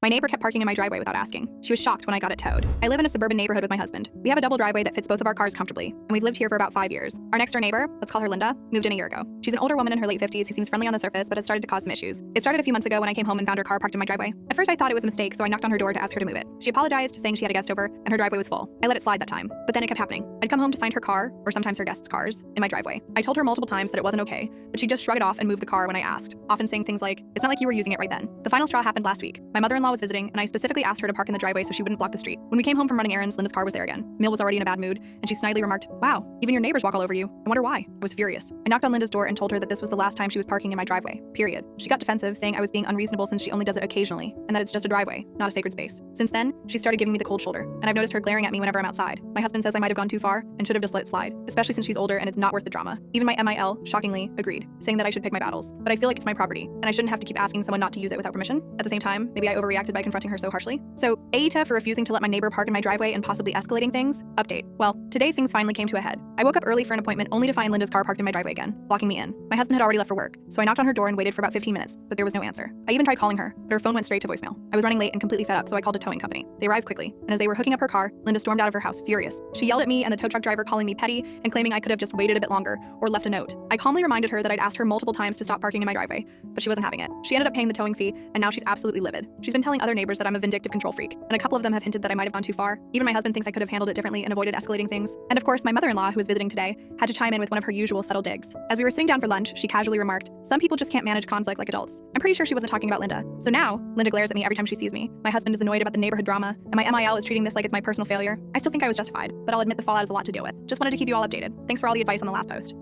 My neighbor kept parking in my driveway without asking. She was shocked when I got it towed. I live in a suburban neighborhood with my husband. We have a double driveway that fits both of our cars comfortably, and we've lived here for about 5 years. Our next door neighbor, let's call her Linda, moved in a year ago. She's an older woman in her late 50s who seems friendly on the surface, but has started to cause some issues. It started a few months ago when I came home and found her car parked in my driveway. At first I thought it was a mistake, so I knocked on her door to ask her to move it. She apologized, saying she had a guest over, and her driveway was full. I let it slide that time, but then it kept happening. I'd come home to find her car, or sometimes her guests' cars, in my driveway. I told her multiple times that it wasn't okay, but she just shrugged it off and moved the car when I asked, often saying things like, "It's not like you were using it right then." The final straw happened last week. My mother-in-law was visiting, and I specifically asked her to park in the driveway so she wouldn't block the street. When we came home from running errands, Linda's car was there again. Mill was already in a bad mood, and she snidely remarked, "Wow, even your neighbors walk all over you. I wonder why." I was furious. I knocked on Linda's door and told her that this was the last time she was parking in my driveway, period. She got defensive, saying I was being unreasonable since she only does it occasionally, and that it's just a driveway, not a sacred space. Since then, she started giving me the cold shoulder, and I've noticed her glaring at me whenever I'm outside. My husband says I might have gone too far and should have just let it slide, especially since she's older and it's not worth the drama. Even my MIL, shockingly, agreed, saying that I should pick my battles. But I feel like it's my property, and I shouldn't have to keep asking someone not to use it without permission. At the same time, maybe I overreacted by confronting her so harshly. So, Aita for refusing to let my neighbor park in my driveway and possibly escalating things? Update. Well, today things finally came to a head. I woke up early for an appointment only to find Linda's car parked in my driveway again, blocking me in. My husband had already left for work, so I knocked on her door and waited for about 15 minutes, but there was no answer. I even tried calling her, but her phone went straight to voicemail. I was running late and completely fed up, so I called a towing company. They arrived quickly, and as they were hooking up her car, Linda stormed out of her house furious. She yelled at me and the tow truck driver, calling me petty and claiming I could have just waited a bit longer or left a note. I calmly reminded her that I'd asked her multiple times to stop parking in my driveway, but she wasn't having it. She ended up paying the towing fee, and now she's absolutely livid. She's been telling other neighbors that I'm a vindictive control freak, and a couple of them have hinted that I might have gone too far. Even my husband thinks I could have handled it differently and avoided escalating things. And of course, my mother-in-law, who was visiting today, had to chime in with one of her usual subtle digs. As we were sitting down for lunch, she casually remarked, "Some people just can't manage conflict like adults." I'm pretty sure she wasn't talking about Linda. So now, Linda glares at me every time she sees me. My husband is annoyed about the neighborhood drama, and my MIL is treating this like it's my personal failure. I still think I was justified, but I'll admit the fallout is a lot to deal with. Just wanted to keep you all updated. Thanks for all the advice on the last post.